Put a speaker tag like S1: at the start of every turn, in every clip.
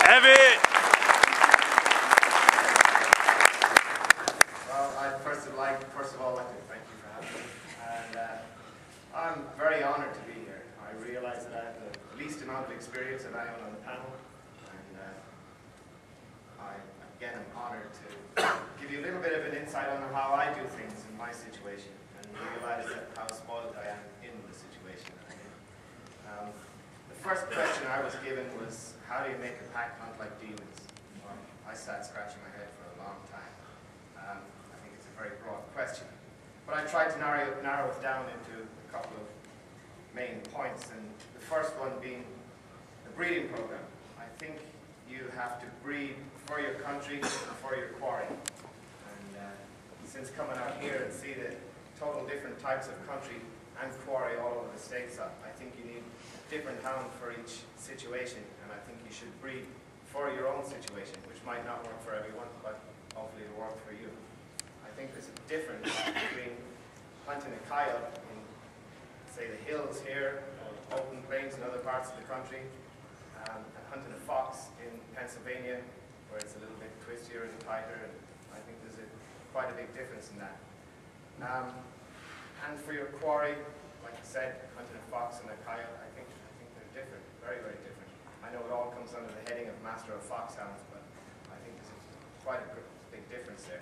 S1: Evie!
S2: Well, I'd first of all like to thank you for having me. And I'm very honored to be here. I realize that I have the least amount of experience of anyone on the panel. And I, again, am honored to give you a little bit of an insight on how I do things in my situation and realize how spoiled I am in the situation that I'm in. The first question I was given was, how do you make a pack hunt like demons? Well, I sat scratching my head for a long time. I think it's a very broad question. But I tried to narrow it down into a couple of main points, and the first one being the breeding program. I think you have to breed for your country and for your quarry. And since coming out here and see the total different types of country and quarry all over the States, I think you need a different hound for each situation, and I think you should breed for your own situation, which might not work for everyone, but hopefully it'll work for you. I think there's a difference between hunting a coyote in, say, the hills here, or open plains in other parts of the country, and hunting a fox in Pennsylvania, where it's a little bit twistier and tighter, and I think there's quite a big difference in that. And for your quarry, like I said, hunting a fox and a coyote, I think they're different, very, very different. I know it all comes under the heading of Master of Foxhounds, but I think there's quite a big difference there.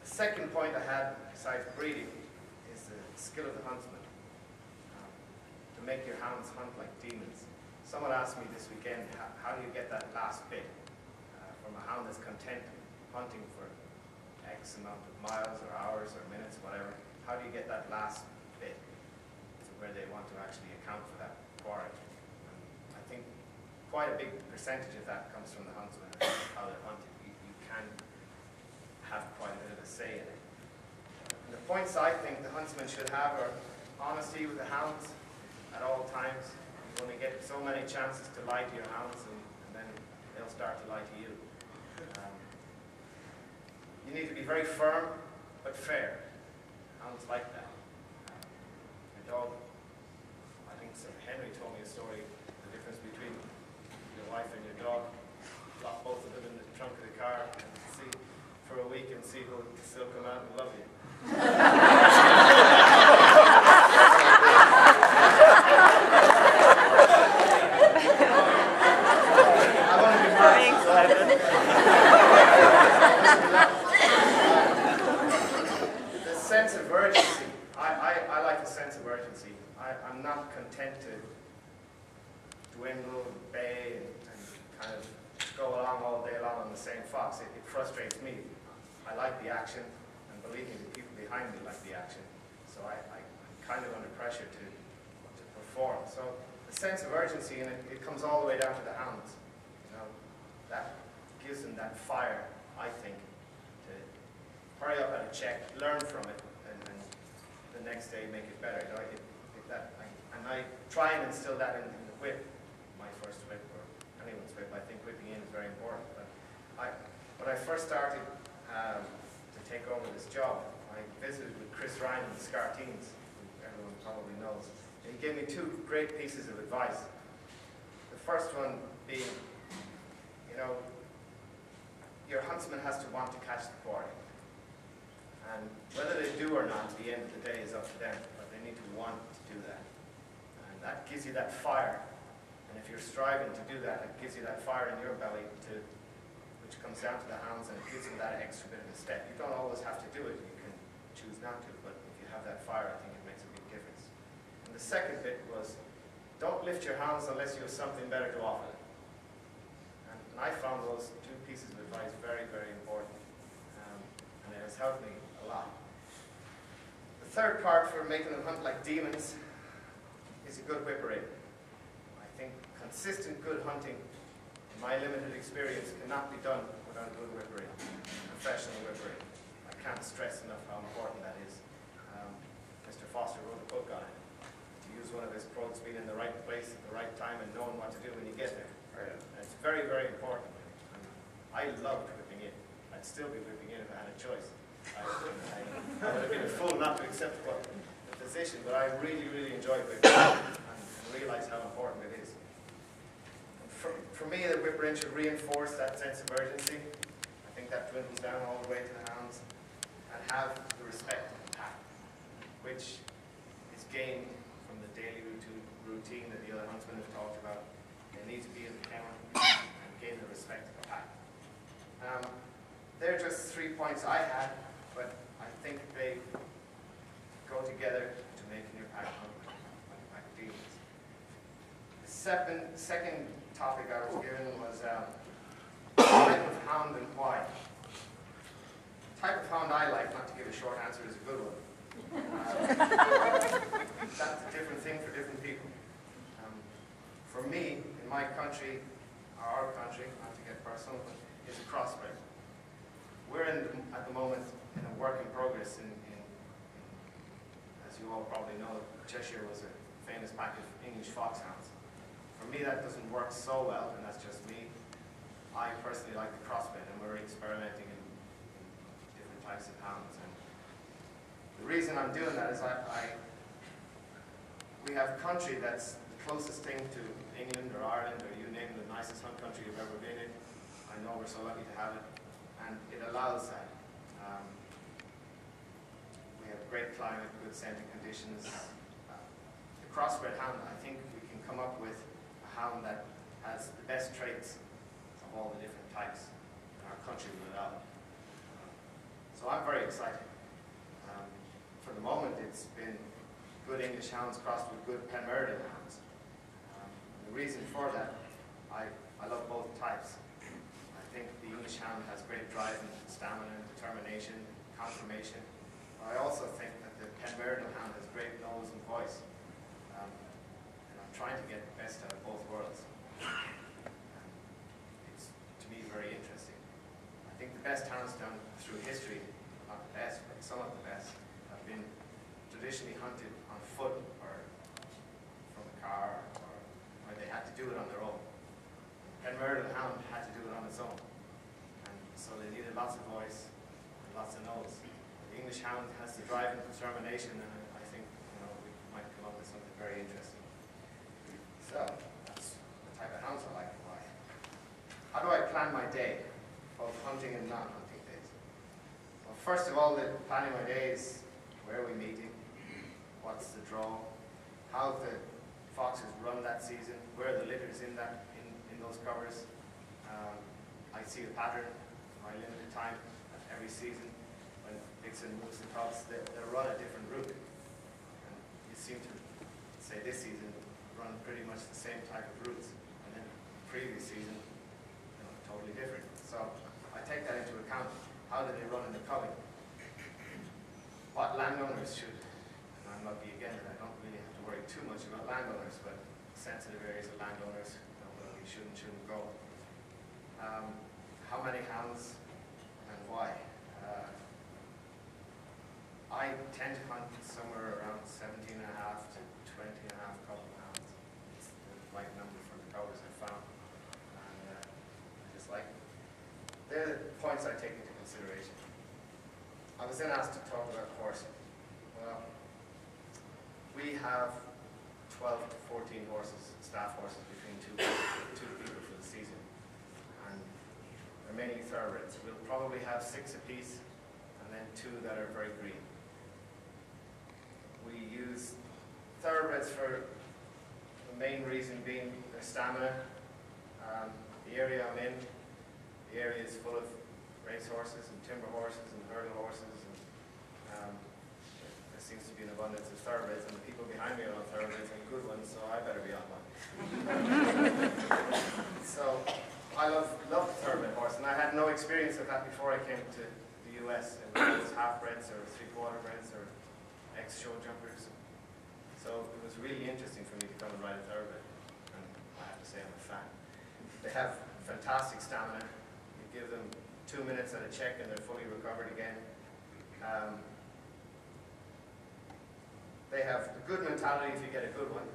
S2: The second point I had, besides breeding, is the skill of the huntsman. To make your hounds hunt like demons. Someone asked me this weekend, how do you get that last bit from a hound that's content hunting for X amount of miles or hours or minutes, whatever. How do you get that last bit to where they want to actually account for that quarry? I think quite a big percentage of that comes from the huntsman, how they're hunted. You can have quite a bit of a say in it. And the points I think the huntsman should have are honesty with the hounds at all times. You only get so many chances to lie to your hounds, and then they'll start to lie to you. You need to be very firm, but fair. Hounds like that. Your dog, I think Sir Henry told me a story, the difference between your wife and your dog. Lock both of them in the trunk of the car and see for a week and see who will still come out and love you. I want to be first. The sense of urgency. I like the sense of urgency. I'm not content to dwindle and bay and kind of go along all day long on the same fox. It frustrates me. I like the action, and believe me, the people behind me like the action. So I'm kind of under pressure to perform. So the sense of urgency, and it comes all the way down to the hounds. You know, that gives them that fire, I think, to hurry up at a check, learn from it, and the next day make it better. You know, and I try and instill that in the whip, my first whip, or anyone's whip. I think whipping in is very important. But when I first started to take over this job, I visited with Chris Ryan and the Scarteens, who everyone probably knows. And he gave me two great pieces of advice. The first one being, you know, your huntsman has to want to catch the quarry. And whether they do or not, at the end of the day, is up to them. But they need to want to do that. And that gives you that fire. And if you're striving to do that, it gives you that fire in your belly, which comes down to the hounds, and it gives them that extra bit of a step. You don't always have to do it. You can choose not to. But if you have that fire, I think it makes a big difference. And the second bit was, don't lift your hounds unless you have something better to offer them. And I found those two pieces of advice very, very important. And it has helped me a lot. The third part for making them hunt like demons is a good whipper-in. I think consistent good hunting, in my limited experience, cannot be done without a good whipper-in, professional whipper-in. I can't stress enough how important that is. Mr. Foster wrote a book on it. To use one of his quotes, being in the right place at the right time and knowing what to do when you get there. And it's very, very important. I loved whipping in. I'd still be whipping in if I had a choice. I would have been a fool not to accept the position, but I really, really enjoyed whipping in and realized how important it is. And For me, the whip ring should reinforce that sense of urgency. I think that dwindles down all the way to the hounds, and have the respect of the pack, which is gained from the daily routine that the other huntsmen have talked about. They need to be in the kennel and gain the respect of the pack. They're just 3 points I had, but I think they go together to making your pack hunt like pack demons. The second topic I was given was type of hound and why. Type of hound I like, not to give a short answer, is a good one. That's a different thing for different people. For me, in my country, our country, not to get personal, but is a crossbred. We're at the moment in a work in progress as you all probably know, Cheshire was a famous pack of English foxhounds. For me, that doesn't work so well, and that's just me. I personally like the crossbred, and we're experimenting in different types of hounds. And the reason I'm doing that is we have country that's the closest thing to England or Ireland, or you name the nicest hunt country you've ever been in. I know we're so lucky to have it, and it allows that. We have great climate, good scenting conditions. The crossbred hound, I think we can come up with a hound that has the best traits of all the different types our country will allow. So I'm very excited. For the moment, it's been good English hounds crossed with good Penmerden hounds. The reason for that, I love both types. I think the English hound has great drive and stamina and determination, confirmation. I also think that the Penmerden hound has great nose and voice. And I'm trying to get the best out of both worlds. It's, to me, very interesting. I think the best hounds done through history, not the best, but some of the best, have been traditionally hunted on foot or from a car, or where they had to do it on their own. Penmerden hound had to do it on its own. And so they needed lots of voice and lots of nose. The English hound has the drive and determination, and I think we might come up with something very interesting. So, that's the type of hounds I like and why. How do I plan my day, both hunting and non-hunting days? Well, first of all, the planning my day is where are we meeting, what's the draw, how the foxes run that season, where are the litters in those covers. I see a pattern in my limited time every season. When Dixon moves the cubs, they'll run a different route. And you seem to, say this season, run pretty much the same type of routes. And then the previous season, totally different. So I take that into account. How do they run in the cubbing? What landowners should, and I'm lucky again that I don't really have to worry too much about landowners, but sensitive areas of landowners, where we shouldn't go. How many hounds and why? I tend to hunt somewhere around 17.5 to 20.5 couple of hounds. It's the right number for the covers I've found. And I just like it. They're the points I take into consideration. I was then asked to talk about horsing. Well, we have 12 to 14 horses, staff horses, between two people for the season. And they're mainly thoroughbreds. We'll probably have 6 apiece, and then 2 that are very green. We use thoroughbreds for the main reason being their stamina. The area I'm in, the area is full of race horses and timber horses and hurdle horses. And, there seems to be an abundance of thoroughbreds, and the people behind me are on thoroughbreds and good ones, so I better be on one. So I love the thoroughbred horse, and I had no experience of that before I came to the US. It was half-breds or three-quarter breds or ex-show jumpers. So it was really interesting for me to come and ride a thoroughbred, and I have to say I'm a fan. They have fantastic stamina. You give them 2 minutes at a check and they're fully recovered again. They have a good mentality if you get a good one.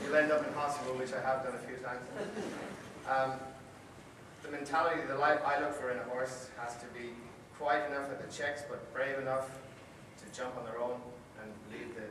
S2: You'll end up in hospital, which I have done a few times. The mentality, the life I look for in a horse has to be quiet enough at the checks, but brave enough to jump on their own and leave the